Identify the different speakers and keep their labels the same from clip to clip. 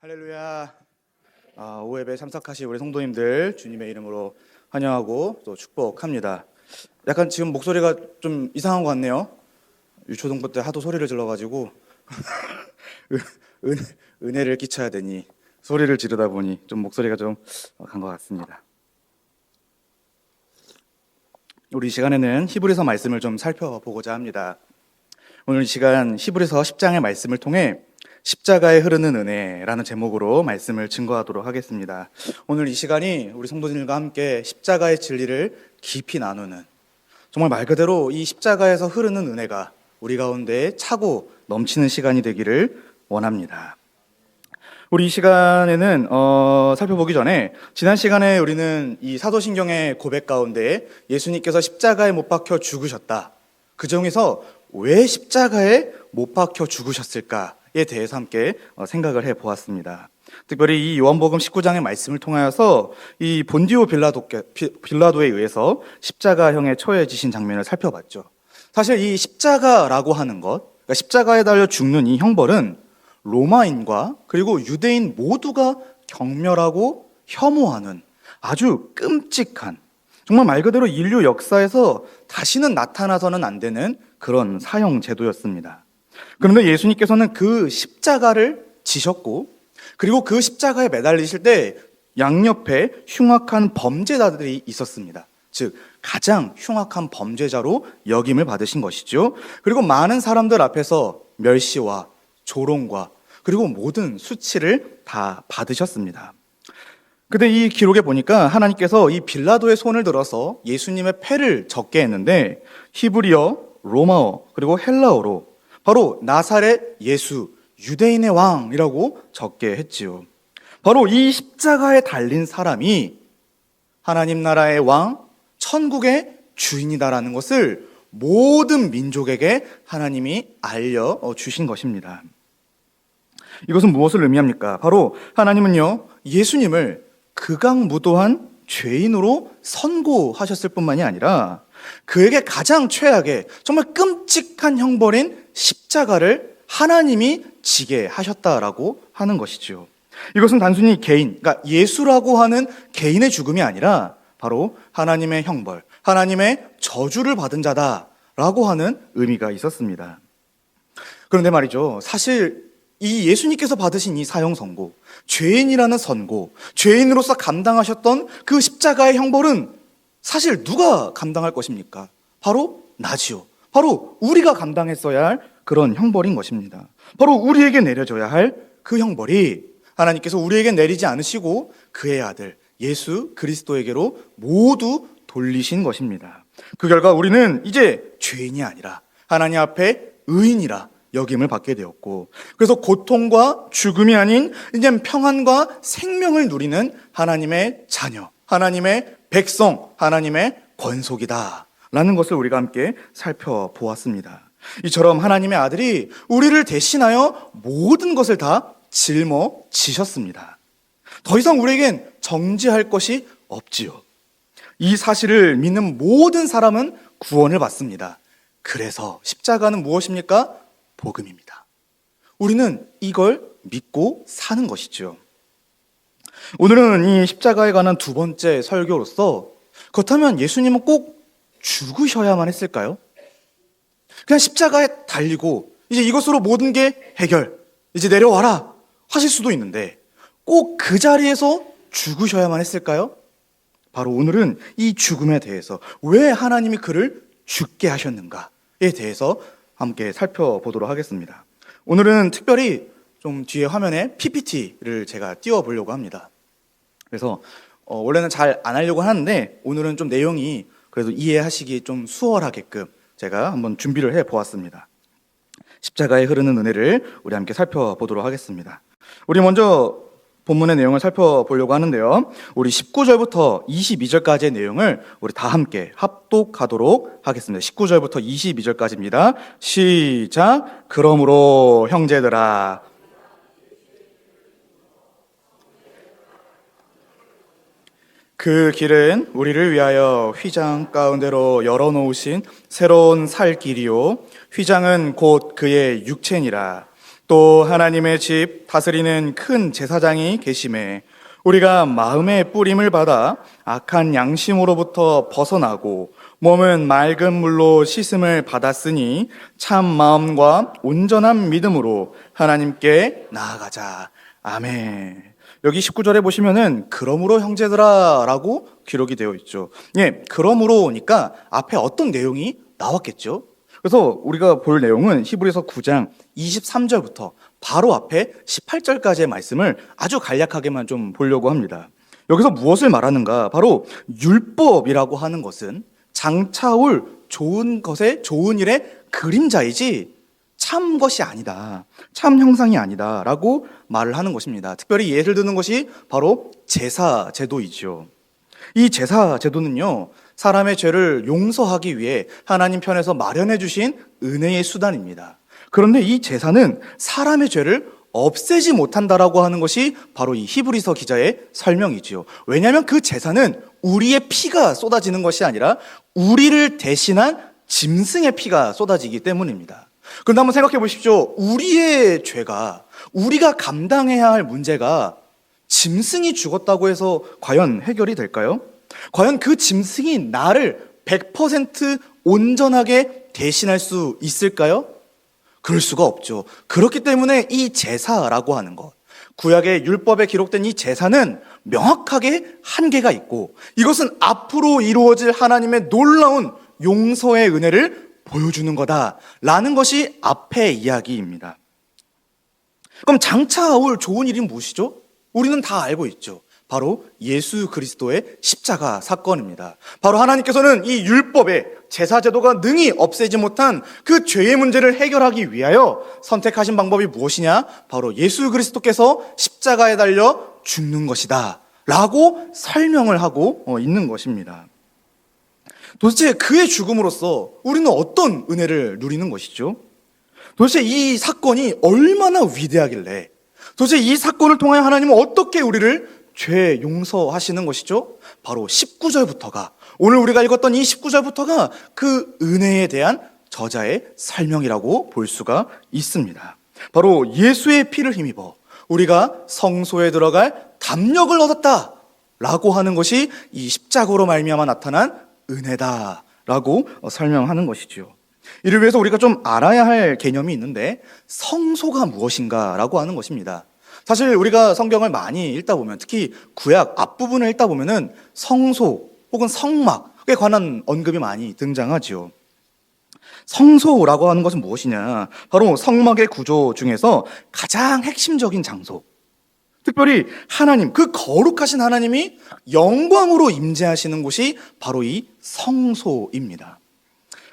Speaker 1: 할렐루야. 오예배 참석하신 우리 성도님들 주님의 이름으로 환영하고 또 축복합니다. 약간 지금 목소리가 좀 이상한 것 같네요. 유초동부 때 하도 소리를 질러가지고 은혜를 끼쳐야 되니 소리를 지르다 보니 좀 목소리가 좀 간 것 같습니다. 우리 이 시간에는 히브리서 말씀을 좀 살펴보고자 합니다. 오늘 이 시간 히브리서 10장의 말씀을 통해 십자가에 흐르는 은혜라는 제목으로 말씀을 증거하도록 하겠습니다. 오늘 이 시간이 우리 성도님들과 함께 십자가의 진리를 깊이 나누는, 정말 말 그대로 이 십자가에서 흐르는 은혜가 우리 가운데 차고 넘치는 시간이 되기를 원합니다. 우리 이 시간에는 살펴보기 전에 지난 시간에 우리는 이 사도신경의 고백 가운데 예수님께서 십자가에 못 박혀 죽으셨다, 그 중에서 왜 십자가에 못 박혀 죽으셨을까에 대해서 함께 생각을 해보았습니다. 특별히 이 요한복음 19장의 말씀을 통하여서 이 본디오 빌라도에 의해서 십자가형에 처해지신 장면을 살펴봤죠. 사실 이 십자가라고 하는 것, 그러니까 십자가에 달려 죽는 이 형벌은 로마인과 그리고 유대인 모두가 경멸하고 혐오하는 아주 끔찍한, 정말 말 그대로 인류 역사에서 다시는 나타나서는 안 되는 그런 사형 제도였습니다. 그런데 예수님께서는 그 십자가를 지셨고, 그리고 그 십자가에 매달리실 때 양옆에 흉악한 범죄자들이 있었습니다. 즉 가장 흉악한 범죄자로 역임을 받으신 것이죠. 그리고 많은 사람들 앞에서 멸시와 조롱과 그리고 모든 수치를 다 받으셨습니다. 근데 이 기록에 보니까 하나님께서 이 빌라도의 손을 들어서 예수님의 패를 적게 했는데 히브리어, 로마어, 그리고 헬라어로 바로 나사렛 예수, 유대인의 왕이라고 적게 했지요. 바로 이 십자가에 달린 사람이 하나님 나라의 왕, 천국의 주인이다라는 것을 모든 민족에게 하나님이 알려주신 것입니다. 이것은 무엇을 의미합니까? 바로 하나님은요, 예수님을 극악무도한 죄인으로 선고하셨을 뿐만이 아니라 그에게 가장 최악의 정말 끔찍한 형벌인 십자가를 하나님이 지게 하셨다라고 하는 것이죠. 이것은 단순히 개인, 그러니까 예수라고 하는 개인의 죽음이 아니라 바로 하나님의 형벌, 하나님의 저주를 받은 자다라고 하는 의미가 있었습니다. 그런데 말이죠, 사실 이 예수님께서 받으신 이 사형 선고, 죄인이라는 선고, 죄인으로서 감당하셨던 그 십자가의 형벌은 사실 누가 감당할 것입니까? 바로 나지요. 바로 우리가 감당했어야 할 그런 형벌인 것입니다. 바로 우리에게 내려져야 할 그 형벌이 하나님께서 우리에게 내리지 않으시고 그의 아들 예수 그리스도에게로 모두 돌리신 것입니다. 그 결과 우리는 이제 죄인이 아니라 하나님 앞에 의인이라 역임을 받게 되었고, 그래서 고통과 죽음이 아닌 이제 평안과 생명을 누리는 하나님의 자녀, 하나님의 백성, 하나님의 권속이다 라는 것을 우리가 함께 살펴보았습니다. 이처럼 하나님의 아들이 우리를 대신하여 모든 것을 다 짊어지셨습니다. 더 이상 우리에겐 정죄할 것이 없지요. 이 사실을 믿는 모든 사람은 구원을 받습니다. 그래서 십자가는 무엇입니까? 복음입니다. 우리는 이걸 믿고 사는 것이죠. 오늘은 이 십자가에 관한 두 번째 설교로서, 그렇다면 예수님은 꼭 죽으셔야만 했을까요? 그냥 십자가에 달리고 이제 이것으로 모든 게 해결, 이제 내려와라 하실 수도 있는데 꼭 그 자리에서 죽으셔야만 했을까요? 바로 오늘은 이 죽음에 대해서, 왜 하나님이 그를 죽게 하셨는가에 대해서 함께 살펴보도록 하겠습니다. 오늘은 특별히 좀 뒤에 화면에 PPT를 제가 띄워보려고 합니다. 그래서 원래는 잘 안 하려고 하는데 오늘은 좀 내용이 그래도 이해하시기 좀 수월하게끔 제가 한번 준비를 해보았습니다. 십자가에 흐르는 은혜를 우리 함께 살펴보도록 하겠습니다. 우리 먼저 본문의 내용을 살펴보려고 하는데요, 우리 19절부터 22절까지의 내용을 우리 다 함께 합독하도록 하겠습니다. 19절부터 22절까지입니다. 시작. 그러므로 형제들아, 그 길은 우리를 위하여 휘장 가운데로 열어놓으신 새로운 살 길이요, 휘장은 곧 그의 육체니라. 또 하나님의 집 다스리는 큰 제사장이 계심에 우리가 마음의 뿌림을 받아 악한 양심으로부터 벗어나고 몸은 맑은 물로 씻음을 받았으니 참 마음과 온전한 믿음으로 하나님께 나아가자. 아멘. 여기 19절에 보시면은 그러므로 형제들아 라고 기록이 되어 있죠. 예, 그러므로니까 앞에 어떤 내용이 나왔겠죠. 그래서 우리가 볼 내용은 히브리서 9장 23절부터 바로 앞에 18절까지의 말씀을 아주 간략하게만 좀 보려고 합니다. 여기서 무엇을 말하는가? 바로 율법이라고 하는 것은 장차올 좋은 것의 좋은 일의 그림자이지 참 것이 아니다. 참 형상이 아니다. 라고 말을 하는 것입니다. 특별히 예를 드는 것이 바로 제사 제도이죠. 이 제사 제도는요, 사람의 죄를 용서하기 위해 하나님 편에서 마련해 주신 은혜의 수단입니다. 그런데 이 제사는 사람의 죄를 없애지 못한다라고 하는 것이 바로 이 히브리서 기자의 설명이지요. 왜냐하면 그 제사는 우리의 피가 쏟아지는 것이 아니라 우리를 대신한 짐승의 피가 쏟아지기 때문입니다. 그런데 한번 생각해 보십시오. 우리의 죄가, 우리가 감당해야 할 문제가 짐승이 죽었다고 해서 과연 해결이 될까요? 과연 그 짐승이 나를 100% 온전하게 대신할 수 있을까요? 그럴 수가 없죠. 그렇기 때문에 이 제사라고 하는 것, 구약의 율법에 기록된 이 제사는 명확하게 한계가 있고 이것은 앞으로 이루어질 하나님의 놀라운 용서의 은혜를 보여주는 거다라는 것이 앞의 이야기입니다. 그럼 장차 올 좋은 일이 무엇이죠? 우리는 다 알고 있죠. 바로 예수 그리스도의 십자가 사건입니다. 바로 하나님께서는 이 율법의 제사제도가 능히 없애지 못한 그 죄의 문제를 해결하기 위하여 선택하신 방법이 무엇이냐? 바로 예수 그리스도께서 십자가에 달려 죽는 것이다 라고 설명을 하고 있는 것입니다. 도대체 그의 죽음으로써 우리는 어떤 은혜를 누리는 것이죠? 도대체 이 사건이 얼마나 위대하길래, 도대체 이 사건을 통하여 하나님은 어떻게 우리를 죄 용서하시는 것이죠? 바로 19절부터가, 오늘 우리가 읽었던 이 19절부터가 그 은혜에 대한 저자의 설명이라고 볼 수가 있습니다. 바로 예수의 피를 힘입어 우리가 성소에 들어갈 담력을 얻었다 라고 하는 것이 이 십자가로 말미암아 나타난 은혜다라고 설명하는 것이죠. 이를 위해서 우리가 좀 알아야 할 개념이 있는데, 성소가 무엇인가라고 하는 것입니다. 사실 우리가 성경을 많이 읽다 보면, 특히 구약 앞부분을 읽다 보면은 성소 혹은 성막에 관한 언급이 많이 등장하지요. 성소라고 하는 것은 무엇이냐? 바로 성막의 구조 중에서 가장 핵심적인 장소, 특별히 하나님, 그 거룩하신 하나님이 영광으로 임재하시는 곳이 바로 이 성소입니다.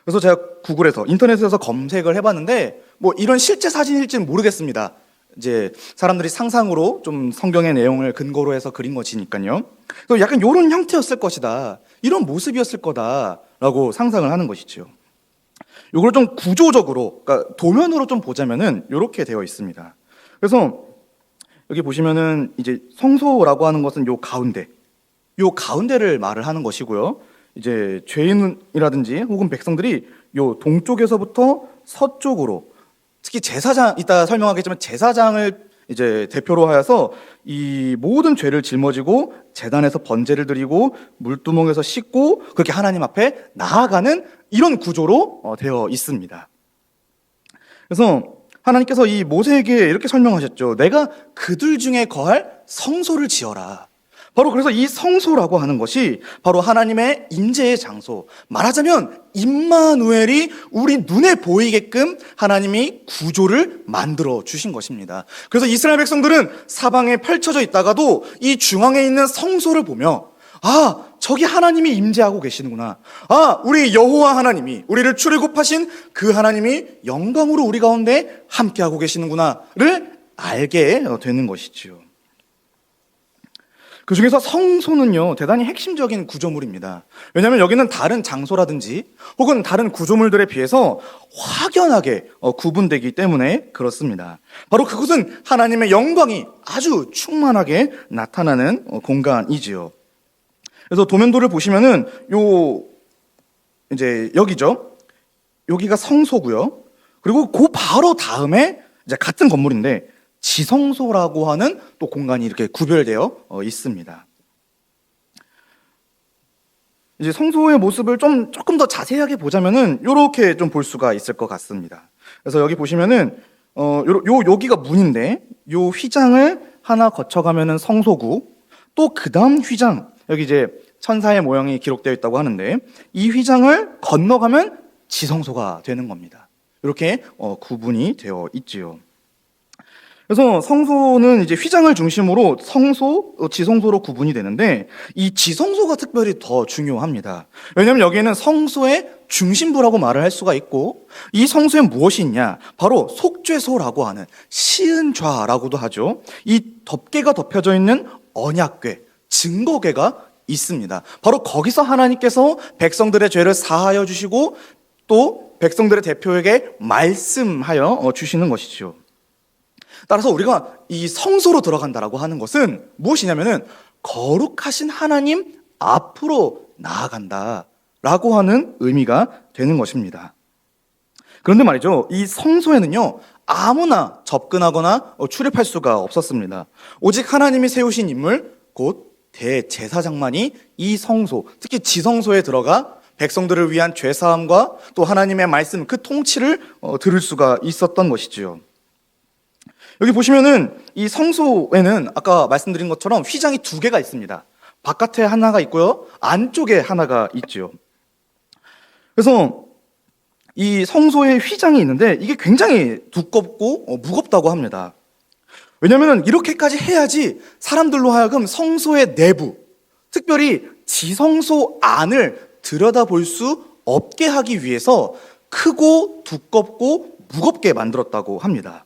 Speaker 1: 그래서 제가 구글에서, 인터넷에서 검색을 해봤는데 뭐 이런 실제 사진일지는 모르겠습니다. 이제 사람들이 상상으로 좀 성경의 내용을 근거로 해서 그린 것이니까요. 그래서 약간 이런 형태였을 것이다, 이런 모습이었을 거다라고 상상을 하는 것이죠. 이걸 좀 구조적으로, 그러니까 도면으로 좀 보자면은 이렇게 되어 있습니다. 그래서 여기 보시면은 이제 성소라고 하는 것은 요 가운데를 말을 하는 것이고요. 이제 죄인이라든지 혹은 백성들이 요 동쪽에서부터 서쪽으로, 특히 제사장, 이따 설명하겠지만 제사장을 이제 대표로 하여서 이 모든 죄를 짊어지고 제단에서 번제를 드리고 물두멍에서 씻고 그렇게 하나님 앞에 나아가는 이런 구조로 되어 있습니다. 그래서 하나님께서 이 모세에게 이렇게 설명하셨죠. 내가 그들 중에 거할 성소를 지어라. 바로 그래서 이 성소라고 하는 것이 바로 하나님의 임재의 장소, 말하자면 임마누엘이 우리 눈에 보이게끔 하나님이 구조를 만들어 주신 것입니다. 그래서 이스라엘 백성들은 사방에 펼쳐져 있다가도 이 중앙에 있는 성소를 보며, 아, 저기 하나님이 임재하고 계시는구나. 아, 우리 여호와 하나님이, 우리를 출애굽하신 그 하나님이 영광으로 우리 가운데 함께하고 계시는구나를 알게 되는 것이지요. 그 중에서 성소는요, 대단히 핵심적인 구조물입니다. 왜냐하면 여기는 다른 장소라든지 혹은 다른 구조물들에 비해서 확연하게 구분되기 때문에 그렇습니다. 바로 그곳은 하나님의 영광이 아주 충만하게 나타나는 공간이지요. 그래서 도면도를 보시면은 이제 여기죠. 여기가 성소고요. 그리고 그 바로 다음에 이제 같은 건물인데 지성소라고 하는 또 공간이 이렇게 구별되어 있습니다. 이제 성소의 모습을 조금 더 자세하게 보자면은 이렇게 좀 볼 수가 있을 것 같습니다. 그래서 여기 보시면은 여기가 문인데 요 휘장을 하나 거쳐가면은 성소구, 또 그다음 휘장, 여기 이제 천사의 모형이 기록되어 있다고 하는데 이 휘장을 건너가면 지성소가 되는 겁니다. 이렇게 구분이 되어 있지요. 그래서 성소는 이제 휘장을 중심으로 성소, 지성소로 구분이 되는데 이 지성소가 특별히 더 중요합니다. 왜냐하면 여기에는 성소의 중심부라고 말을 할 수가 있고 이 성소에 무엇이 있냐? 바로 속죄소라고 하는 시은좌라고도 하죠. 이 덮개가 덮여져 있는 언약궤, 증거궤가 있습니다. 바로 거기서 하나님께서 백성들의 죄를 사하여 주시고 또 백성들의 대표에게 말씀하여 주시는 것이죠. 따라서 우리가 이 성소로 들어간다라고 하는 것은 무엇이냐면은 거룩하신 하나님 앞으로 나아간다라고 하는 의미가 되는 것입니다. 그런데 말이죠, 이 성소에는요 아무나 접근하거나 출입할 수가 없었습니다. 오직 하나님이 세우신 인물, 곧 대제사장만이 이 성소, 특히 지성소에 들어가 백성들을 위한 죄사함과 또 하나님의 말씀, 그 통치를 들을 수가 있었던 것이지요. 여기 보시면은 이 성소에는 아까 말씀드린 것처럼 휘장이 2개가 있습니다. 바깥에 하나가 있고요, 안쪽에 하나가 있죠. 그래서 이 성소에 휘장이 있는데 이게 굉장히 두껍고 무겁다고 합니다. 왜냐하면 이렇게까지 해야지 사람들로 하여금 성소의 내부, 특별히 지성소 안을 들여다볼 수 없게 하기 위해서 크고 두껍고 무겁게 만들었다고 합니다.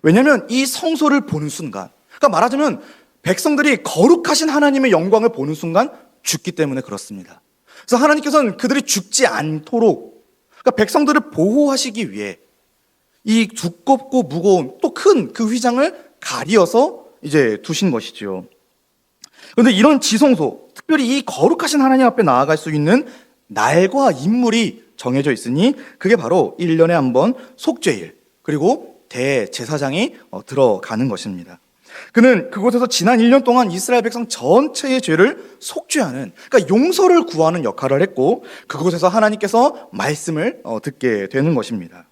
Speaker 1: 왜냐하면 이 성소를 보는 순간, 그러니까 말하자면 백성들이 거룩하신 하나님의 영광을 보는 순간 죽기 때문에 그렇습니다. 그래서 하나님께서는 그들이 죽지 않도록, 그러니까 백성들을 보호하시기 위해 이 두껍고 무거운 또 큰 그 휘장을 가리어서 이제 두신 것이지요. 그런데 이런 지성소, 특별히 이 거룩하신 하나님 앞에 나아갈 수 있는 날과 인물이 정해져 있으니 그게 바로 1년에 한 번 속죄일, 그리고 대제사장이 들어가는 것입니다. 그는 그곳에서 지난 1년 동안 이스라엘 백성 전체의 죄를 속죄하는, 그러니까 용서를 구하는 역할을 했고 그곳에서 하나님께서 말씀을 듣게 되는 것입니다.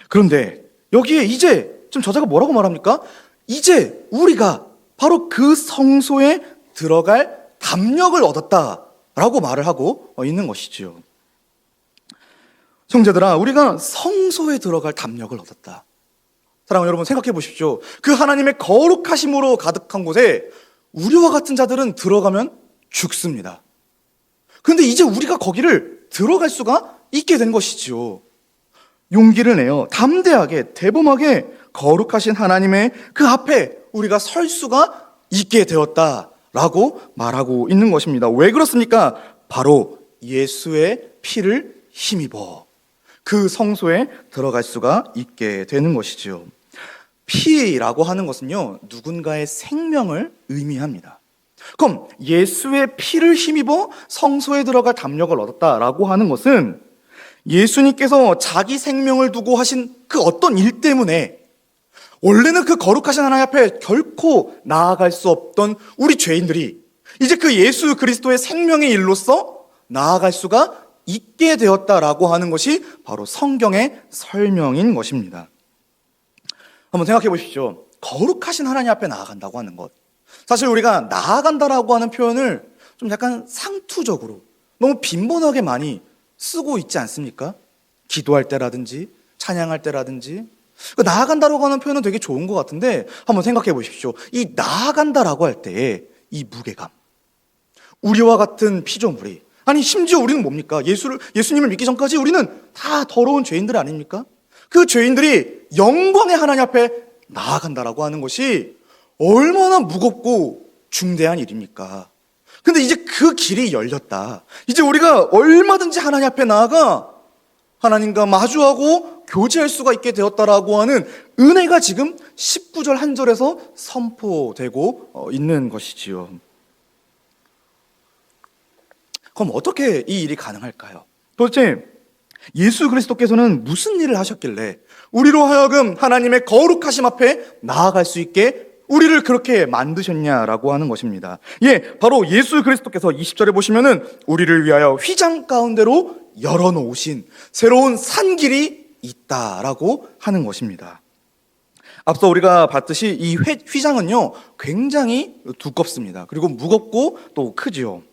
Speaker 1: 그런데 여기에 이제 좀 저자가 뭐라고 말합니까? 이제 우리가 바로 그 성소에 들어갈 담력을 얻었다라고 말을 하고 있는 것이지요. 형제들아, 우리가 성소에 들어갈 담력을 얻었다. 사랑하는 여러분, 생각해 보십시오. 그 하나님의 거룩하심으로 가득한 곳에 우리와 같은 자들은 들어가면 죽습니다. 그런데 이제 우리가 거기를 들어갈 수가 있게 된 것이지요. 용기를 내어 담대하게 대범하게 거룩하신 하나님의 그 앞에 우리가 설 수가 있게 되었다라고 말하고 있는 것입니다. 왜 그렇습니까? 바로 예수의 피를 힘입어 그 성소에 들어갈 수가 있게 되는 것이지요. 피라고 하는 것은요, 누군가의 생명을 의미합니다. 그럼 예수의 피를 힘입어 성소에 들어갈 담력을 얻었다라고 하는 것은 예수님께서 자기 생명을 두고 하신 그 어떤 일 때문에 원래는 그 거룩하신 하나님 앞에 결코 나아갈 수 없던 우리 죄인들이 이제 그 예수 그리스도의 생명의 일로서 나아갈 수가 있게 되었다라고 하는 것이 바로 성경의 설명인 것입니다. 한번 생각해 보십시오. 거룩하신 하나님 앞에 나아간다고 하는 것, 사실 우리가 나아간다라고 하는 표현을 좀 약간 상투적으로 너무 빈번하게 많이 쓰고 있지 않습니까? 기도할 때라든지 찬양할 때라든지. 나아간다라고 하는 표현은 되게 좋은 것 같은데 한번 생각해 보십시오. 이 나아간다라고 할 때의 이 무게감, 우리와 같은 피조물이, 아니 심지어 우리는 뭡니까? 예수님을 믿기 전까지 우리는 다 더러운 죄인들 아닙니까? 그 죄인들이 영광의 하나님 앞에 나아간다라고 하는 것이 얼마나 무겁고 중대한 일입니까? 근데 이제 그 길이 열렸다. 이제 우리가 얼마든지 하나님 앞에 나아가 하나님과 마주하고 교제할 수가 있게 되었다라고 하는 은혜가 지금 19절 한 절에서 선포되고 있는 것이지요. 그럼 어떻게 이 일이 가능할까요? 도대체 예수 그리스도께서는 무슨 일을 하셨길래 우리로 하여금 하나님의 거룩하심 앞에 나아갈 수 있게 우리를 그렇게 만드셨냐라고 하는 것입니다. 예, 바로 예수 그리스도께서 20절에 보시면은 우리를 위하여 휘장 가운데로 열어놓으신 새로운 산길이 있다라고 하는 것입니다. 앞서 우리가 봤듯이 이 휘장은요 굉장히 두껍습니다. 그리고 무겁고 또 크지요.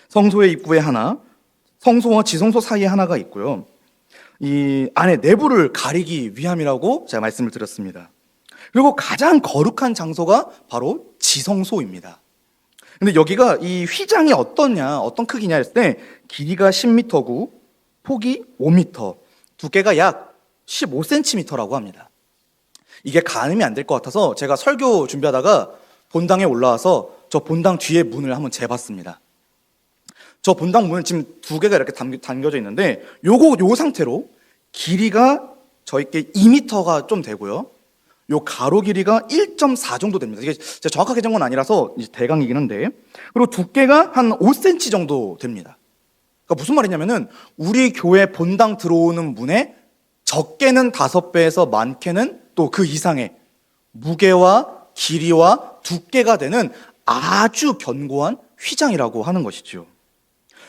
Speaker 1: 성소의 입구에 하나, 성소와 지성소 사이에 하나가 있고요. 이 안에 내부를 가리기 위함이라고 제가 말씀을 드렸습니다. 그리고 가장 거룩한 장소가 바로 지성소입니다. 근데 여기가 이 휘장이 어떤 크기냐 했을 때 길이가 10m고 폭이 5m, 두께가 약 15cm라고 합니다. 이게 가늠이 안 될 것 같아서 제가 설교 준비하다가 본당에 올라와서 저 본당 뒤에 문을 한번 재봤습니다. 저 본당 문은 지금 두 개가 이렇게 당겨져 있는데 요 상태로 길이가 저희께 2m가 좀 되고요. 요 가로 길이가 1.4 정도 됩니다. 이게 제가 정확하게 재은 건 아니라서 이제 대강이긴 한데, 그리고 두께가 한 5cm 정도 됩니다. 그러니까 무슨 말이냐면은 우리 교회 본당 들어오는 문에 적게는 5배에서 많게는 또 그 이상의 무게와 길이와 두께가 되는 아주 견고한 휘장이라고 하는 것이죠.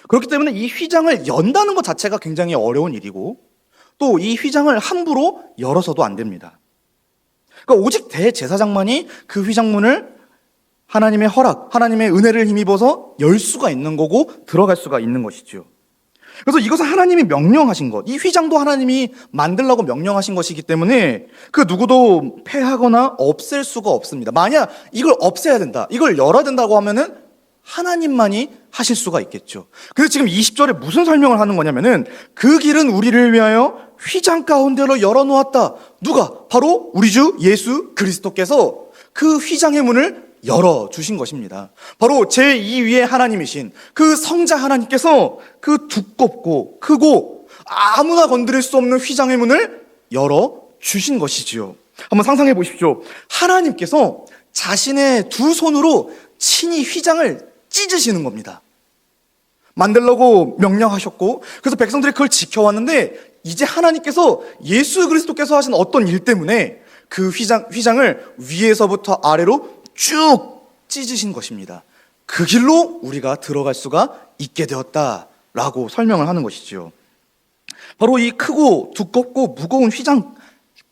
Speaker 1: 그렇기 때문에 이 휘장을 연다는 것 자체가 굉장히 어려운 일이고 또 이 휘장을 함부로 열어서도 안 됩니다. 그러니까 오직 대제사장만이 그 휘장문을 하나님의 허락, 하나님의 은혜를 힘입어서 열 수가 있는 거고 들어갈 수가 있는 것이죠. 그래서 이것은 하나님이 명령하신 것, 이 휘장도 하나님이 만들라고 명령하신 것이기 때문에 그 누구도 폐하거나 없앨 수가 없습니다. 만약 이걸 없애야 된다, 이걸 열어야 된다고 하면은 하나님만이 하실 수가 있겠죠. 그래서 지금 20절에 무슨 설명을 하는 거냐면은 그 길은 우리를 위하여 휘장 가운데로 열어놓았다. 누가? 바로 우리 주 예수 그리스도께서 그 휘장의 문을 열어주신 것입니다. 바로 제2위의 하나님이신 그 성자 하나님께서 그 두껍고 크고 아무나 건드릴 수 없는 휘장의 문을 열어주신 것이지요. 한번 상상해 보십시오. 하나님께서 자신의 두 손으로 친히 휘장을 찢으시는 겁니다. 만들라고 명령하셨고 그래서 백성들이 그걸 지켜왔는데 이제 하나님께서 예수 그리스도께서 하신 어떤 일 때문에 그 휘장을 위에서부터 아래로 쭉 찢으신 것입니다. 그 길로 우리가 들어갈 수가 있게 되었다라고 설명을 하는 것이죠. 바로 이 크고 두껍고 무거운 휘장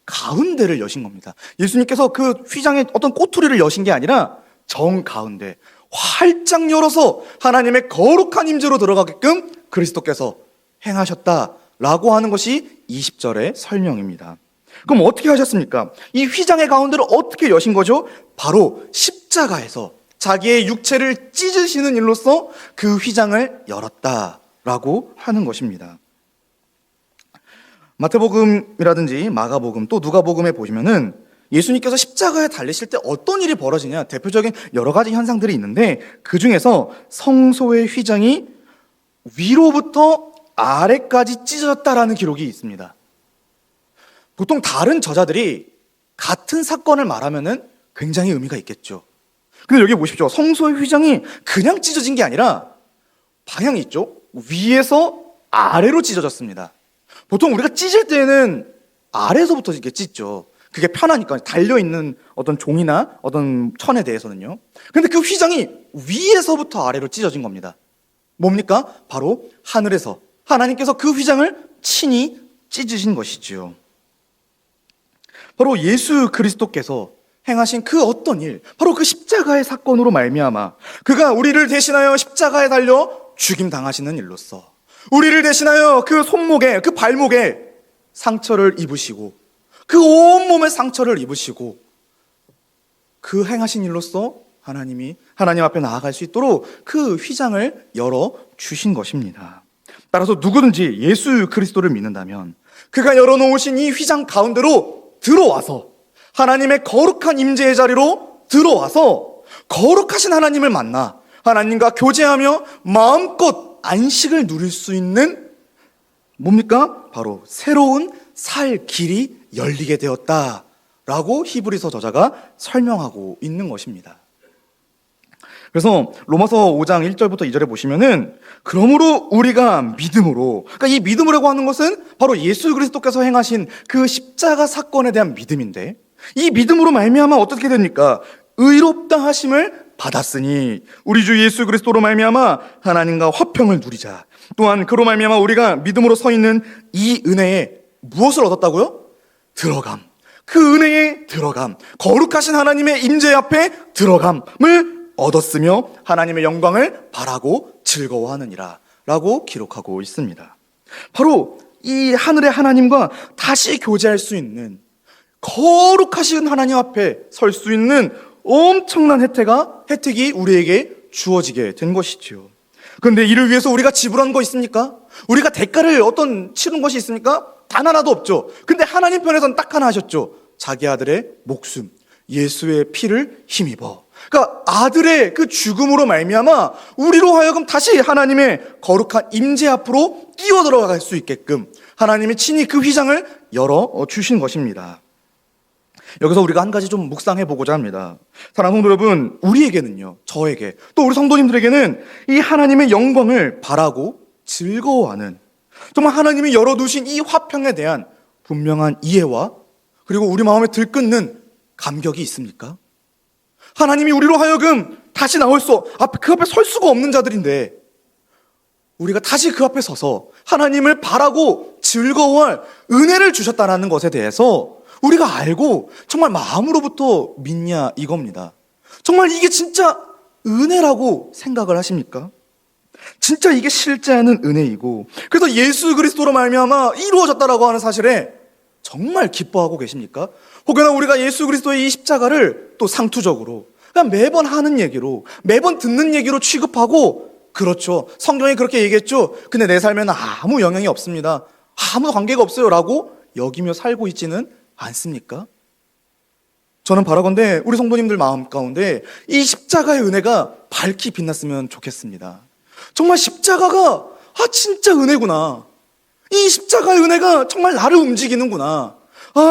Speaker 1: 가운데를 여신 겁니다. 예수님께서 그 휘장의 어떤 꼬투리를 여신 게 아니라 정 가운데 활짝 열어서 하나님의 거룩한 임재로 들어가게끔 그리스도께서 행하셨다라고 하는 것이 20절의 설명입니다. 그럼 어떻게 하셨습니까? 이 휘장의 가운데를 어떻게 여신 거죠? 바로 십자가에서 자기의 육체를 찢으시는 일로서 그 휘장을 열었다라고 하는 것입니다. 마태복음이라든지 마가복음 또 누가복음에 보시면은 예수님께서 십자가에 달리실 때 어떤 일이 벌어지냐, 대표적인 여러 가지 현상들이 있는데 그 중에서 성소의 휘장이 위로부터 아래까지 찢어졌다라는 기록이 있습니다. 보통 다른 저자들이 같은 사건을 말하면은 굉장히 의미가 있겠죠. 근데 여기 보십시오. 성소의 휘장이 그냥 찢어진 게 아니라 방향이 있죠. 위에서 아래로 찢어졌습니다. 보통 우리가 찢을 때는 아래에서부터 이렇게 찢죠. 그게 편하니까, 달려있는 어떤 종이나 어떤 천에 대해서는요. 근데 그 휘장이 위에서부터 아래로 찢어진 겁니다. 뭡니까? 바로 하늘에서 하나님께서 그 휘장을 친히 찢으신 것이지요. 바로 예수 그리스도께서 행하신 그 어떤 일, 바로 그 십자가의 사건으로 말미암아 그가 우리를 대신하여 십자가에 달려 죽임 당하시는 일로서 우리를 대신하여 그 손목에, 그 발목에 상처를 입으시고 그 온몸에 상처를 입으시고 그 행하신 일로서 하나님 앞에 나아갈 수 있도록 그 휘장을 열어주신 것입니다. 따라서 누구든지 예수 그리스도를 믿는다면 그가 열어놓으신 이 휘장 가운데로 들어와서 하나님의 거룩한 임재의 자리로 들어와서 거룩하신 하나님을 만나 하나님과 교제하며 마음껏 안식을 누릴 수 있는 뭡니까? 바로 새로운 살 길이 열리게 되었다라고 히브리서 저자가 설명하고 있는 것입니다. 그래서 로마서 5장 1절부터 2절에 보시면은 그러므로 우리가 믿음으로, 그러니까 이 믿음이라고 하는 것은 바로 예수 그리스도께서 행하신 그 십자가 사건에 대한 믿음인데, 이 믿음으로 말미암아 어떻게 됩니까? 의롭다 하심을 받았으니 우리 주 예수 그리스도로 말미암아 하나님과 화평을 누리자. 또한 그로 말미암아 우리가 믿음으로 서 있는 이 은혜에 무엇을 얻었다고요? 들어감. 그 은혜에 들어감, 거룩하신 하나님의 임재 앞에 들어감을 얻었으며 하나님의 영광을 바라고 즐거워하느니라 라고 기록하고 있습니다. 바로 이 하늘의 하나님과 다시 교제할 수 있는, 거룩하신 하나님 앞에 설 수 있는 엄청난 혜택이 우리에게 주어지게 된 것이지요. 그런데 이를 위해서 우리가 지불한 거 있습니까? 우리가 대가를 치른 것이 있습니까? 단 하나도 없죠. 근데 하나님 편에서는 딱 하나 하셨죠. 자기 아들의 목숨, 예수의 피를 힘입어. 그러니까 아들의 그 죽음으로 말미암아 우리로 하여금 다시 하나님의 거룩한 임재 앞으로 뛰어들어갈 수 있게끔 하나님이 친히 그 휘장을 열어 주신 것입니다. 여기서 우리가 한 가지 좀 묵상해 보고자 합니다. 사랑하는 성도 여러분, 우리에게는요, 저에게 또 우리 성도님들에게는 이 하나님의 영광을 바라고 즐거워하는, 정말 하나님이 열어두신 이 화평에 대한 분명한 이해와 그리고 우리 마음에 들끓는 감격이 있습니까? 하나님이 우리로 하여금 다시 나올 그 앞에 설 수가 없는 자들인데 우리가 다시 그 앞에 서서 하나님을 바라고 즐거워할 은혜를 주셨다는 것에 대해서 우리가 알고 정말 마음으로부터 믿냐 이겁니다. 정말 이게 진짜 은혜라고 생각을 하십니까? 진짜 이게 실제하는 은혜이고, 그래서 예수 그리스도로 말미암아 이루어졌다라고 하는 사실에 정말 기뻐하고 계십니까? 혹여나 우리가 예수 그리스도의 이 십자가를 또 상투적으로 그냥 매번 하는 얘기로, 매번 듣는 얘기로 취급하고, 그렇죠, 성경이 그렇게 얘기했죠. 근데 내 삶에는 아무 영향이 없습니다, 아무 관계가 없어요 라고 여기며 살고 있지는 않습니까? 저는 바라건대 우리 성도님들 마음 가운데 이 십자가의 은혜가 밝히 빛났으면 좋겠습니다. 정말 십자가가 진짜 은혜구나, 이 십자가의 은혜가 정말 나를 움직이는구나,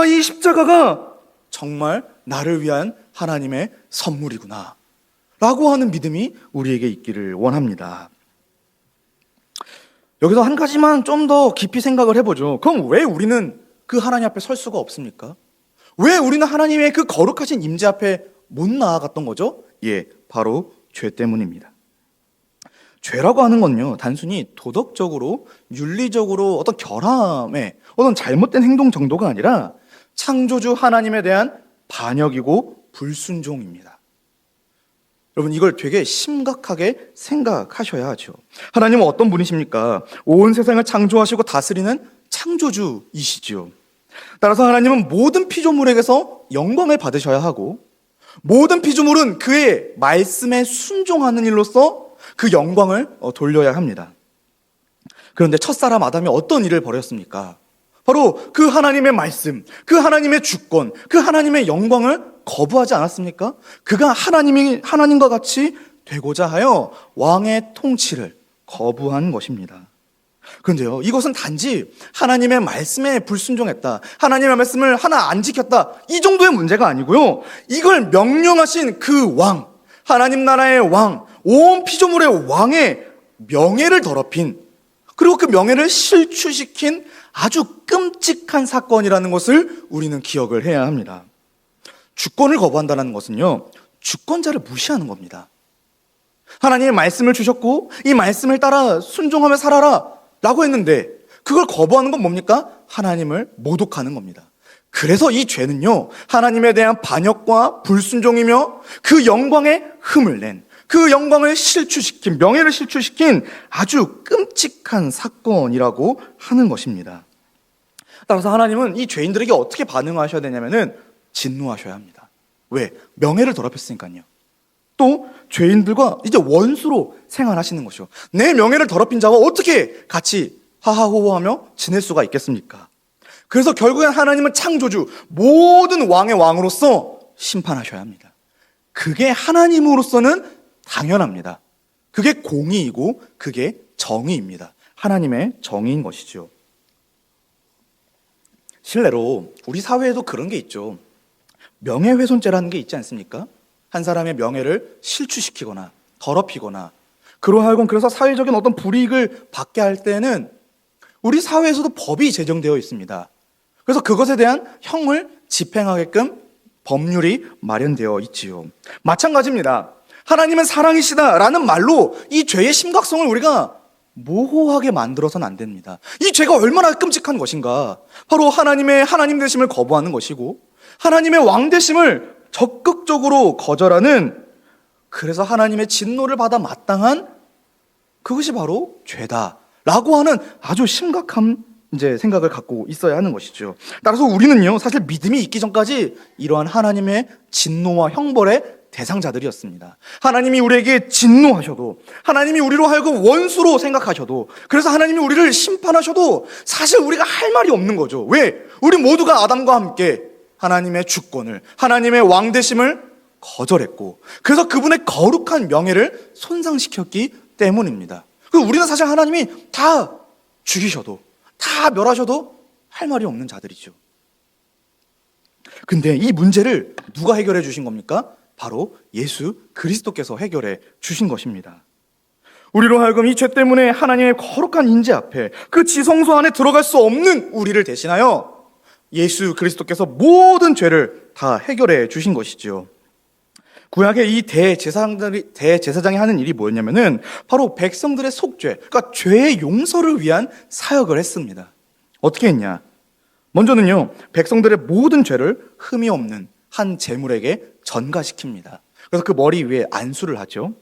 Speaker 1: 이 십자가가 정말 나를 위한 하나님의 선물이구나 라고 하는 믿음이 우리에게 있기를 원합니다. 여기서 한 가지만 좀 더 깊이 생각을 해보죠. 그럼 왜 우리는 그 하나님 앞에 설 수가 없습니까? 왜 우리는 하나님의 그 거룩하신 임재 앞에 못 나아갔던 거죠? 바로 죄 때문입니다. 죄라고 하는 건요, 단순히 도덕적으로, 윤리적으로 어떤 결함의 어떤 잘못된 행동 정도가 아니라 창조주 하나님에 대한 반역이고 불순종입니다. 여러분, 이걸 되게 심각하게 생각하셔야 하죠. 하나님은 어떤 분이십니까? 온 세상을 창조하시고 다스리는 창조주이시죠. 따라서 하나님은 모든 피조물에게서 영광을 받으셔야 하고, 모든 피조물은 그의 말씀에 순종하는 일로서 그 영광을 돌려야 합니다. 그런데 첫사람 아담이 어떤 일을 벌였습니까? 바로 그 하나님의 말씀, 그 하나님의 주권, 그 하나님의 영광을 거부하지 않았습니까? 그가 하나님과 같이 되고자 하여 왕의 통치를 거부한 것입니다. 그런데요, 이것은 단지 하나님의 말씀에 불순종했다, 하나님의 말씀을 하나 안 지켰다, 이 정도의 문제가 아니고요, 이걸 명령하신 그 왕, 하나님 나라의 왕, 온 피조물의 왕의 명예를 더럽힌, 그리고 그 명예를 실추시킨 아주 끔찍한 사건이라는 것을 우리는 기억을 해야 합니다. 주권을 거부한다는 것은요, 주권자를 무시하는 겁니다. 하나님의 말씀을 주셨고 이 말씀을 따라 순종하며 살아라 라고 했는데 그걸 거부하는 건 뭡니까? 하나님을 모독하는 겁니다. 그래서 이 죄는요, 하나님에 대한 반역과 불순종이며 그 영광에 흠을 낸, 그 영광을 실추시킨, 명예를 실추시킨 아주 끔찍한 사건이라고 하는 것입니다. 따라서 하나님은 이 죄인들에게 어떻게 반응하셔야 되냐면은 진노하셔야 합니다. 왜? 명예를 더럽혔으니까요. 또 죄인들과 이제 원수로 생활하시는 것이요, 내 명예를 더럽힌 자와 어떻게 같이 하하호호하며 지낼 수가 있겠습니까? 그래서 결국엔 하나님은 창조주, 모든 왕의 왕으로서 심판하셔야 합니다. 그게 하나님으로서는 당연합니다. 그게 공의이고 그게 정의입니다. 하나님의 정의인 것이죠. 실례로 우리 사회에도 그런 게 있죠. 명예훼손죄라는 게 있지 않습니까? 한 사람의 명예를 실추시키거나 더럽히거나 그러하여금 그래서 사회적인 어떤 불이익을 받게 할 때는 우리 사회에서도 법이 제정되어 있습니다. 그래서 그것에 대한 형을 집행하게끔 법률이 마련되어 있지요. 마찬가지입니다. 하나님은 사랑이시다라는 말로 이 죄의 심각성을 우리가 모호하게 만들어서는 안 됩니다. 이 죄가 얼마나 끔찍한 것인가. 바로 하나님의 하나님 되심을 거부하는 것이고 하나님의 왕 되심을 적극적으로 거절하는, 그래서 하나님의 진노를 받아 마땅한 그것이 바로 죄다라고 하는 아주 심각한 생각을 갖고 있어야 하는 것이죠. 따라서 우리는요, 사실 믿음이 있기 전까지 이러한 하나님의 진노와 형벌의 대상자들이었습니다. 하나님이 우리에게 진노하셔도, 하나님이 우리로 하여금 원수로 생각하셔도, 그래서 하나님이 우리를 심판하셔도 사실 우리가 할 말이 없는 거죠. 왜? 우리 모두가 아담과 함께 하나님의 주권을, 하나님의 왕 되심을 거절했고, 그래서 그분의 거룩한 명예를 손상시켰기 때문입니다. 그리고 우리는 사실 하나님이 다 죽이셔도, 다 멸하셔도 할 말이 없는 자들이죠. 근데 이 문제를 누가 해결해 주신 겁니까? 바로 예수 그리스도께서 해결해 주신 것입니다. 우리로 하여금 이 죄 때문에 하나님의 거룩한 인재 앞에, 그 지성소 안에 들어갈 수 없는 우리를 대신하여 예수 그리스도께서 모든 죄를 다 해결해 주신 것이죠. 구약의 이 대제사장이 하는 일이 뭐였냐면은 바로 백성들의 속죄, 그러니까 죄의 용서를 위한 사역을 했습니다. 어떻게 했냐? 먼저는요, 백성들의 모든 죄를 흠이 없는 한 제물에게 전가시킵니다. 그래서 그 머리 위에 안수를 하죠.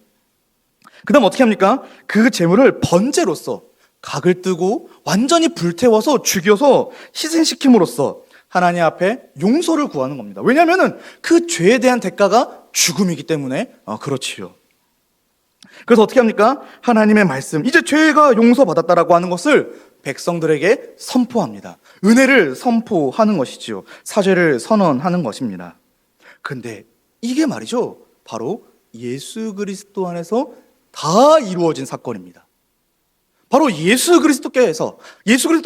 Speaker 1: 그 다음 어떻게 합니까? 그 제물을 번제로서 각을 뜨고 완전히 불태워서 죽여서 희생시킴으로써 하나님 앞에 용서를 구하는 겁니다. 왜냐하면 그 죄에 대한 대가가 죽음이기 때문에 그렇지요. 그래서 어떻게 합니까? 하나님의 말씀, 이제 죄가 용서받았다라고 하는 것을 백성들에게 선포합니다. 은혜를 선포하는 것이지요. 사죄를 선언하는 것입니다. 근데 이게 말이죠, 바로 예수 그리스도 안에서 다 이루어진 사건입니다. 바로 예수 그리스도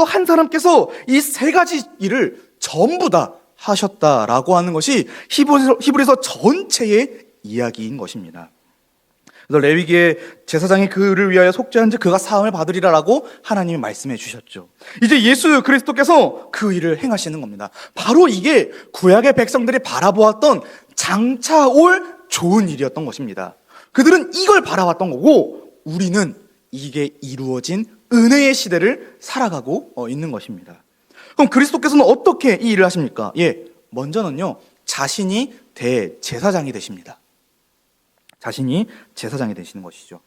Speaker 1: 한 사람께서 이 세 가지 일을 전부 다 하셨다라고 하는 것이 히브리서 전체의 이야기인 것입니다. 그래서 레위기의 제사장이 그를 위하여 속죄한즉 그가 사함을 받으리라라고 하나님이 말씀해 주셨죠. 이제 예수 그리스도께서 그 일을 행하시는 겁니다. 바로 이게 구약의 백성들이 바라보았던 장차 올 좋은 일이었던 것입니다. 그들은 이걸 바라봤던 거고, 우리는 이게 이루어진 은혜의 시대를 살아가고 있는 것입니다. 그럼 그리스도께서는 어떻게 이 일을 하십니까? 먼저는요, 자신이 대제사장이 되십니다. 자신이 제사장이 되시는 것이죠.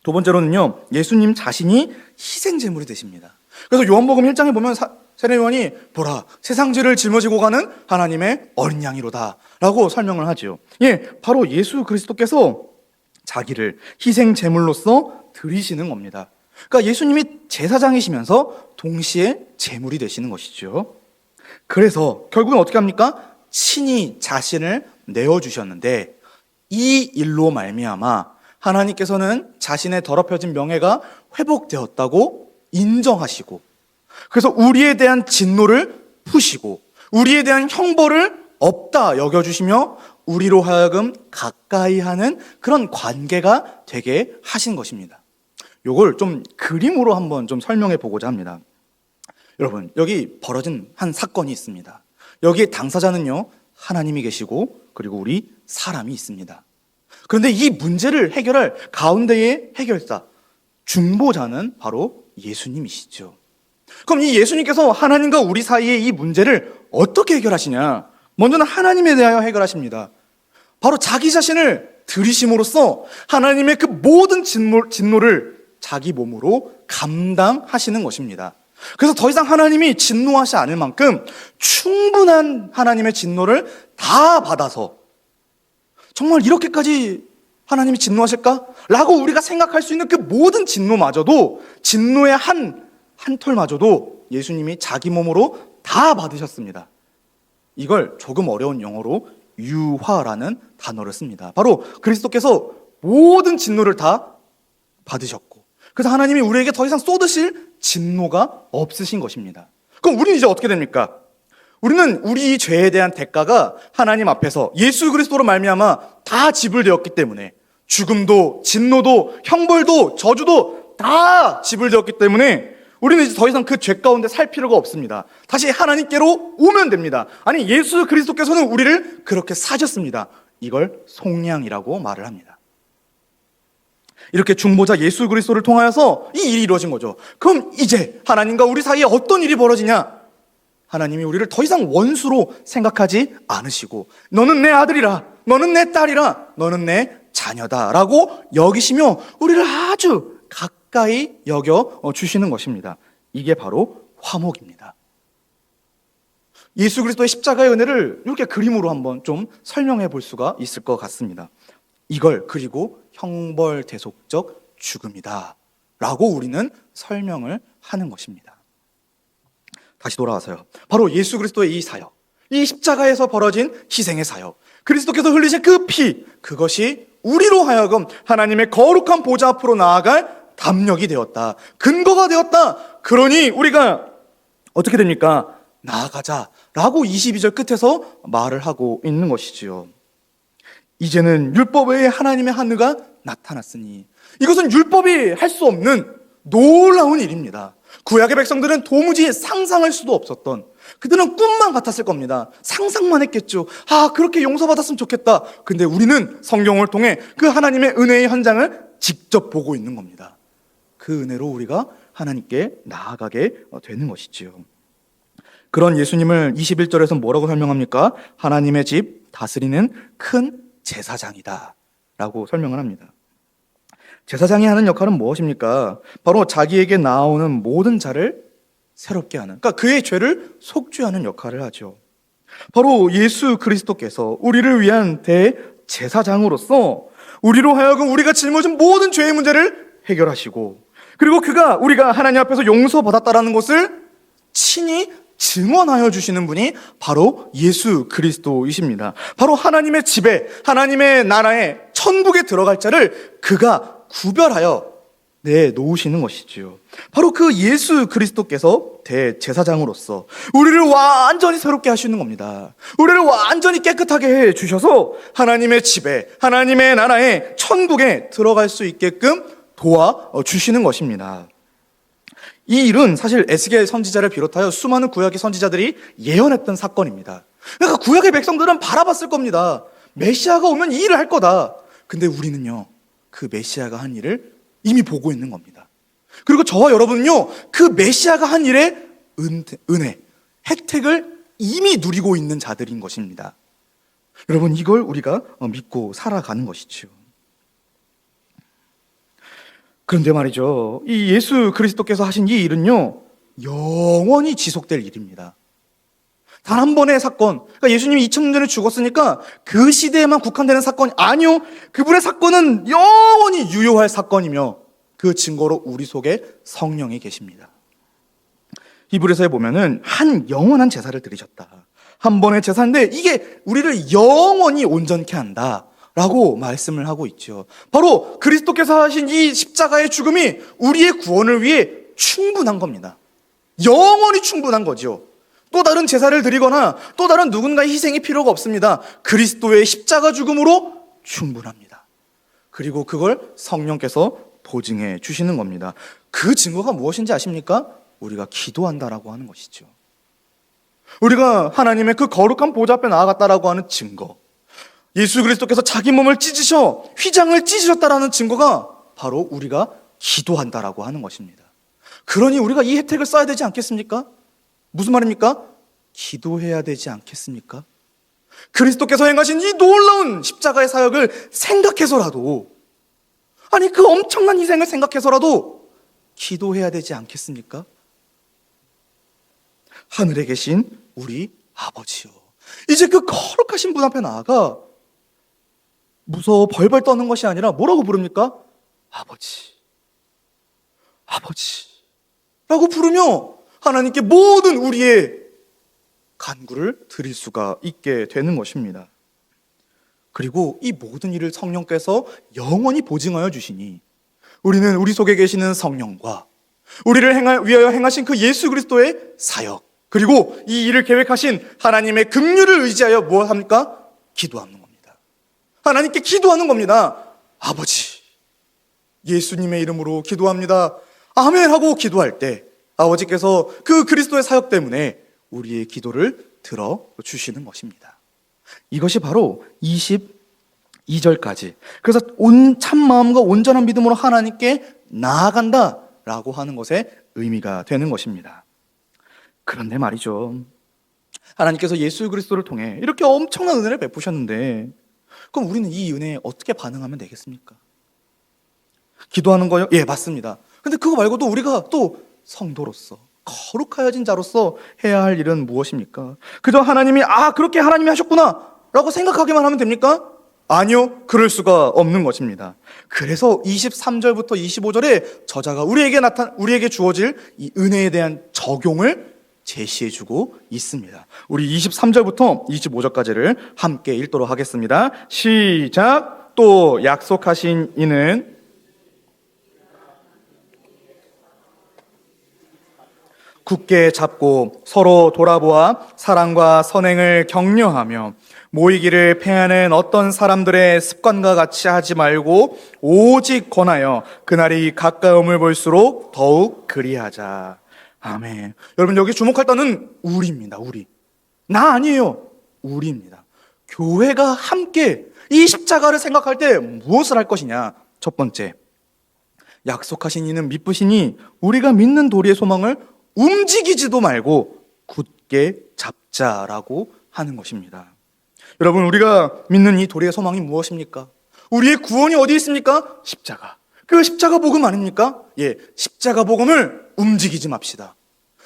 Speaker 1: 두 번째로는요, 예수님 자신이 희생제물이 되십니다. 그래서 요한복음 1장에 보면 세례 요한이 보라, 세상 죄를 짊어지고 가는 하나님의 어린 양이로다 라고 설명을 하지요. 바로 예수 그리스도께서 자기를 희생제물로서 드리시는 겁니다. 그러니까 예수님이 제사장이시면서 동시에 제물이 되시는 것이죠. 그래서 결국은 어떻게 합니까? 친히 자신을 내어주셨는데, 이 일로 말미암아 하나님께서는 자신의 더럽혀진 명예가 회복되었다고 인정하시고, 그래서 우리에 대한 진노를 푸시고 우리에 대한 형벌을 없다 여겨주시며 우리로 하여금 가까이 하는 그런 관계가 되게 하신 것입니다. 이걸 좀 그림으로 한번 좀 설명해 보고자 합니다. 여러분, 여기 벌어진 한 사건이 있습니다. 여기에 당사자는요, 하나님이 계시고 그리고 우리 사람이 있습니다. 그런데 이 문제를 해결할 가운데의 해결사, 중보자는 바로 예수님이시죠. 그럼 이 예수님께서 하나님과 우리 사이의 이 문제를 어떻게 해결하시냐? 먼저는 하나님에 대하여 해결하십니다. 바로 자기 자신을 들이심으로써 하나님의 그 모든 진노를 자기 몸으로 감당하시는 것입니다. 그래서 더 이상 하나님이 진노하지 않을 만큼 충분한 하나님의 진노를 다 받아서, 정말 이렇게까지 하나님이 진노하실까? 라고 우리가 생각할 수 있는 그 모든 진노마저도, 진노의 한 톨마저도 예수님이 자기 몸으로 다 받으셨습니다. 이걸 조금 어려운 영어로 유화라는 단어를 씁니다. 바로 그리스도께서 모든 진노를 다 받으셨고, 그래서 하나님이 우리에게 더 이상 쏟으실 진노가 없으신 것입니다. 그럼 우리는 이제 어떻게 됩니까? 우리는 우리 죄에 대한 대가가 하나님 앞에서 예수 그리스도로 말미암아 다 지불되었기 때문에 죽음도, 진노도, 형벌도, 저주도 다 지불되었기 때문에 우리는 이제 더 이상 그 죄 가운데 살 필요가 없습니다. 다시 하나님께로 오면 됩니다. 아니, 예수 그리스도께서는 우리를 그렇게 사셨습니다. 이걸 속량이라고 말을 합니다. 이렇게 중보자 예수 그리스도를 통하여서 이 일이 이루어진 거죠. 그럼 이제 하나님과 우리 사이에 어떤 일이 벌어지냐? 하나님이 우리를 더 이상 원수로 생각하지 않으시고, 너는 내 아들이라, 너는 내 딸이라, 너는 내 자녀다 라고 여기시며 우리를 아주 가까이 여겨 주시는 것입니다. 이게 바로 화목입니다. 예수 그리스도의 십자가의 은혜를 이렇게 그림으로 한번 좀 설명해 볼 수가 있을 것 같습니다. 이걸 그리고 형벌대속적 죽음이다 라고 우리는 설명을 하는 것입니다. 다시 돌아와서요. 바로 예수 그리스도의 이 사역, 이 십자가에서 벌어진 희생의 사역, 그리스도께서 흘리신 그 피, 그것이 우리로 하여금 하나님의 거룩한 보좌 앞으로 나아갈 담력이 되었다, 근거가 되었다. 그러니 우리가 어떻게 됩니까? 나아가자라고 22절 끝에서 말을 하고 있는 것이지요. 이제는 율법 외에 하나님의 하늘가 나타났으니, 이것은 율법이 할 수 없는 놀라운 일입니다. 구약의 백성들은 도무지 상상할 수도 없었던, 그들은 꿈만 같았을 겁니다. 상상만 했겠죠. 그렇게 용서받았으면 좋겠다. 근데 우리는 성경을 통해 그 하나님의 은혜의 현장을 직접 보고 있는 겁니다. 그 은혜로 우리가 하나님께 나아가게 되는 것이지요. 그런 예수님을 21절에서 뭐라고 설명합니까? 하나님의 집 다스리는 큰 제사장이다 라고 설명을 합니다. 제사장이 하는 역할은 무엇입니까? 바로 자기에게 나오는 모든 자를 새롭게 하는, 그러니까 그의 죄를 속죄하는 역할을 하죠. 바로 예수 그리스도께서 우리를 위한 대제사장으로서 우리로 하여금 우리가 짊어진 모든 죄의 문제를 해결하시고, 그리고 우리가 하나님 앞에서 용서받았다라는 것을 친히 증언하여 주시는 분이 바로 예수 그리스도이십니다. 바로 하나님의 집에, 하나님의 나라에, 천국에 들어갈 자를 그가 구별하여 내놓으시는 것이지요. 바로 그 예수 그리스도께서 대제사장으로서 우리를 완전히 새롭게 하시는 겁니다. 우리를 완전히 깨끗하게 해 주셔서 하나님의 집에, 하나님의 나라에, 천국에 들어갈 수 있게끔 도와주시는 것입니다. 이 일은 사실 에스겔 선지자를 비롯하여 수많은 구약의 선지자들이 예언했던 사건입니다. 그러니까 구약의 백성들은 바라봤을 겁니다. 메시아가 오면 이 일을 할 거다. 근데 우리는요, 그 메시아가 한 일을 이미 보고 있는 겁니다. 그리고 저와 여러분은요, 그 메시아가 한 일의 은혜, 혜택을 이미 누리고 있는 자들인 것입니다. 여러분, 이걸 우리가 믿고 살아가는 것이죠. 그런데 말이죠, 이 예수 그리스도께서 하신 이 일은요, 영원히 지속될 일입니다. 단 한 번의 사건, 그러니까 예수님이 2000년 전에 죽었으니까 그 시대에만 국한되는 사건이 아니요, 그분의 사건은 영원히 유효할 사건이며, 그 증거로 우리 속에 성령이 계십니다. 히브리서에 보면은 한 영원한 제사를 드리셨다, 한 번의 제사인데 이게 우리를 영원히 온전케 한다 라고 말씀을 하고 있죠. 바로 그리스도께서 하신 이 십자가의 죽음이 우리의 구원을 위해 충분한 겁니다. 영원히 충분한 거죠. 또 다른 제사를 드리거나 또 다른 누군가의 희생이 필요가 없습니다. 그리스도의 십자가 죽음으로 충분합니다. 그리고 그걸 성령께서 보증해 주시는 겁니다. 그 증거가 무엇인지 아십니까? 우리가 기도한다라고 하는 것이죠. 우리가 하나님의 그 거룩한 보좌 앞에 나아갔다라고 하는 증거, 예수 그리스도께서 자기 몸을 찢으셔 휘장을 찢으셨다라는 증거가 바로 우리가 기도한다라고 하는 것입니다. 그러니 우리가 이 혜택을 써야 되지 않겠습니까? 무슨 말입니까? 기도해야 되지 않겠습니까? 그리스도께서 행하신 이 놀라운 십자가의 사역을 생각해서라도, 아니 그 엄청난 희생을 생각해서라도 기도해야 되지 않겠습니까? 하늘에 계신 우리 아버지요, 이제 그 거룩하신 분 앞에 나아가 무서워 벌벌 떠는 것이 아니라 뭐라고 부릅니까? 아버지, 아버지 라고 부르며 하나님께 모든 우리의 간구를 드릴 수가 있게 되는 것입니다. 그리고 이 모든 일을 성령께서 영원히 보증하여 주시니 우리는 우리 속에 계시는 성령과 우리를 위하여 행하신 그 예수 그리스도의 사역, 그리고 이 일을 계획하신 하나님의 긍휼을 의지하여 무엇합니까? 기도하는 겁니다. 하나님께 기도하는 겁니다. 아버지, 예수님의 이름으로 기도합니다. 아멘 하고 기도할 때 아버지께서 그 그리스도의 사역 때문에 우리의 기도를 들어주시는 것입니다. 이것이 바로 22절까지, 그래서 참 마음과 온전한 믿음으로 하나님께 나아간다라고 하는 것에 의미가 되는 것입니다. 그런데 말이죠, 하나님께서 예수 그리스도를 통해 이렇게 엄청난 은혜를 베푸셨는데 그럼 우리는 이 은혜에 어떻게 반응하면 되겠습니까? 기도하는 거요? 예, 맞습니다. 근데 그거 말고도 우리가 또 성도로서, 거룩하여진 자로서 해야 할 일은 무엇입니까? 그저 하나님이 그렇게 하나님이 하셨구나 라고 생각하기만 하면 됩니까? 아니요, 그럴 수가 없는 것입니다. 그래서 23절부터 25절에 저자가 우리에게 주어질 이 은혜에 대한 적용을 제시해주고 있습니다. 우리 23절부터 25절까지를 함께 읽도록 하겠습니다. 시작. 또 약속하신 이는 굳게 잡고 서로 돌아보아 사랑과 선행을 격려하며 모이기를 패하는 어떤 사람들의 습관과 같이 하지 말고 오직 권하여 그날이 가까움을 볼수록 더욱 그리하자. 아멘. 여러분, 여기 주목할 단어는 우리입니다. 우리. 나 아니에요. 우리입니다. 교회가 함께 이 십자가를 생각할 때 무엇을 할 것이냐? 첫 번째, 약속하신 이는 미쁘시니 우리가 믿는 도리의 소망을 움직이지도 말고 굳게 잡자라고 하는 것입니다. 여러분, 우리가 믿는 이 도리의 소망이 무엇입니까? 우리의 구원이 어디 있습니까? 십자가. 그 십자가 복음 아닙니까? 예, 십자가 복음을 움직이지 맙시다.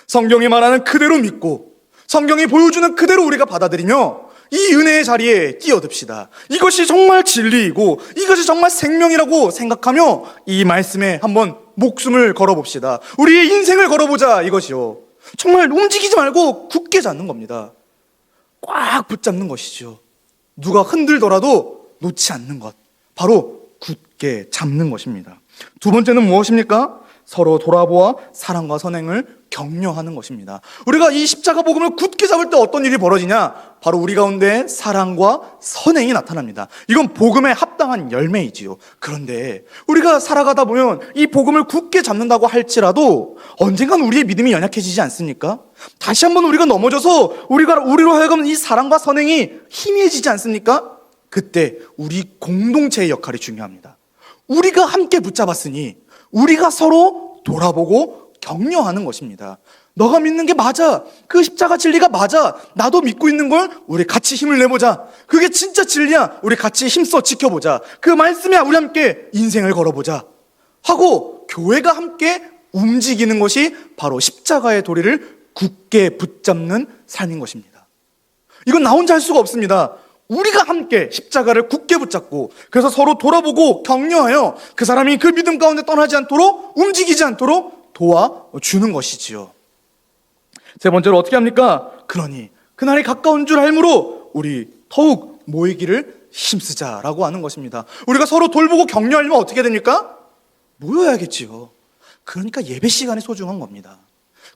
Speaker 1: 성경이 말하는 그대로 믿고 성경이 보여주는 그대로 우리가 받아들이며 이 은혜의 자리에 뛰어듭시다. 이것이 정말 진리이고 이것이 정말 생명이라고 생각하며 이 말씀에 한번 목숨을 걸어봅시다. 우리의 인생을 걸어보자, 이것이요. 정말 움직이지 말고 굳게 잡는 겁니다. 꽉 붙잡는 것이죠. 누가 흔들더라도 놓지 않는 것, 바로 굳게 잡는 것입니다. 두 번째는 무엇입니까? 서로 돌아보아 사랑과 선행을 격려하는 것입니다. 우리가 이 십자가 복음을 굳게 잡을 때 어떤 일이 벌어지냐? 바로 우리 가운데 사랑과 선행이 나타납니다. 이건 복음에 합당한 열매이지요. 그런데 우리가 살아가다 보면 이 복음을 굳게 잡는다고 할지라도 언젠간 우리의 믿음이 연약해지지 않습니까? 다시 한번 우리가 넘어져서 우리로 하여금 이 사랑과 선행이 희미해지지 않습니까? 그때 우리 공동체의 역할이 중요합니다. 우리가 함께 붙잡았으니 우리가 서로 돌아보고 격려하는 것입니다. 너가 믿는 게 맞아. 그 십자가 진리가 맞아. 나도 믿고 있는 걸 우리 같이 힘을 내보자. 그게 진짜 진리야. 우리 같이 힘써 지켜보자. 그 말씀에 우리 함께 인생을 걸어보자 하고 교회가 함께 움직이는 것이 바로 십자가의 도리를 굳게 붙잡는 삶인 것입니다. 이건 나 혼자 할 수가 없습니다. 우리가 함께 십자가를 굳게 붙잡고 그래서 서로 돌아보고 격려하여 그 사람이 그 믿음 가운데 떠나지 않도록, 움직이지 않도록 도와주는 것이지요. 세 번째로 어떻게 합니까? 그러니 그날이 가까운 줄 알므로 우리 더욱 모이기를 힘쓰자라고 하는 것입니다. 우리가 서로 돌보고 격려하려면 어떻게 됩니까? 모여야겠지요. 그러니까 예배 시간이 소중한 겁니다.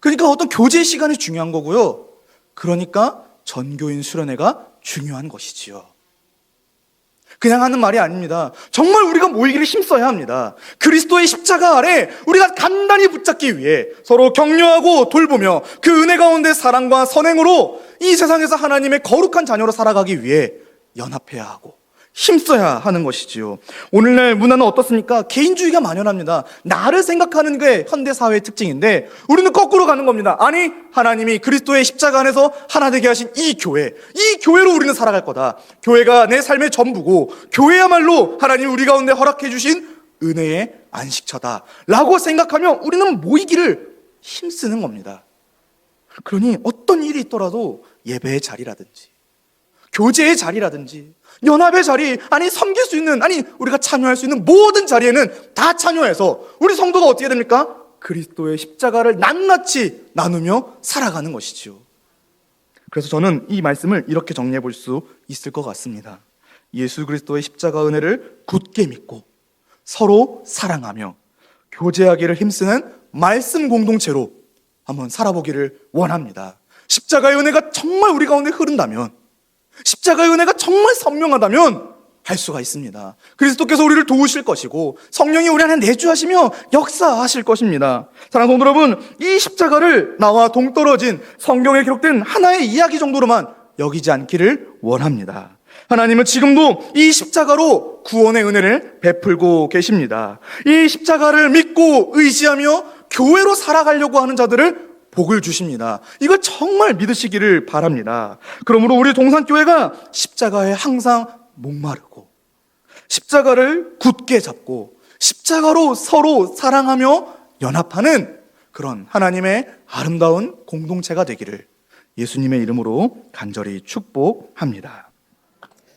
Speaker 1: 그러니까 어떤 교제 시간이 중요한 거고요. 그러니까 전교인 수련회가 중요한 것이지요. 그냥 하는 말이 아닙니다. 정말 우리가 모이기를 힘써야 합니다. 그리스도의 십자가 아래 우리가 단단히 붙잡기 위해 서로 격려하고 돌보며 그 은혜 가운데 사랑과 선행으로 이 세상에서 하나님의 거룩한 자녀로 살아가기 위해 연합해야 하고 힘써야 하는 것이지요. 오늘날 문화는 어떻습니까? 개인주의가 만연합니다. 나를 생각하는 게 현대사회의 특징인데 우리는 거꾸로 가는 겁니다. 아니, 하나님이 그리스도의 십자가 안에서 하나 되게 하신 이 교회로 우리는 살아갈 거다. 교회가 내 삶의 전부고 교회야말로 하나님이 우리 가운데 허락해 주신 은혜의 안식처다 라고 생각하며 우리는 모이기를 힘쓰는 겁니다. 그러니 어떤 일이 있더라도 예배의 자리라든지 교제의 자리라든지 연합의 자리, 아니 섬길 수 있는, 아니 우리가 참여할 수 있는 모든 자리에는 다 참여해서 우리 성도가 어떻게 됩니까? 그리스도의 십자가를 낱낱이 나누며 살아가는 것이지요. 그래서 저는 이 말씀을 이렇게 정리해 볼 수 있을 것 같습니다. 예수 그리스도의 십자가 은혜를 굳게 믿고 서로 사랑하며 교제하기를 힘쓰는 말씀 공동체로 한번 살아보기를 원합니다. 십자가의 은혜가 정말 우리 가운데 흐른다면, 십자가의 은혜가 정말 선명하다면
Speaker 2: 할 수가 있습니다. 그리스도께서 우리를 도우실 것이고 성령이 우리 안에 내주하시며 역사하실 것입니다. 사랑하는 성도 여러분, 이 십자가를 나와 동떨어진 성경에 기록된 하나의 이야기 정도로만 여기지 않기를 원합니다. 하나님은 지금도 이 십자가로 구원의 은혜를 베풀고 계십니다. 이 십자가를 믿고 의지하며 교회로 살아가려고 하는 자들을 복을 주십니다. 이걸 정말 믿으시기를 바랍니다. 그러므로 우리 동산교회가 십자가에 항상 목마르고 십자가를 굳게 잡고 십자가로 서로 사랑하며 연합하는 그런 하나님의 아름다운 공동체가 되기를 예수님의 이름으로 간절히 축복합니다.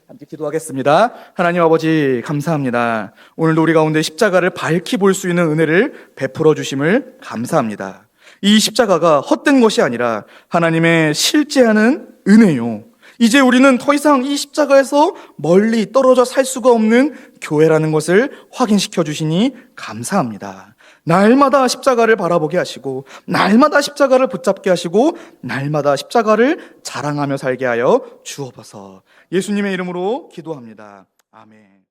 Speaker 2: 함께 기도하겠습니다. 하나님 아버지 감사합니다. 오늘도 우리 가운데 십자가를 밝히 볼 수 있는 은혜를 베풀어 주심을 감사합니다. 이 십자가가 헛된 것이 아니라 하나님의 실제하는 은혜요. 이제 우리는 더 이상 이 십자가에서 멀리 떨어져 살 수가 없는 교회라는 것을 확인시켜 주시니 감사합니다. 날마다 십자가를 바라보게 하시고 날마다 십자가를 붙잡게 하시고 날마다 십자가를 자랑하며 살게 하여 주옵소서. 예수님의 이름으로 기도합니다. 아멘.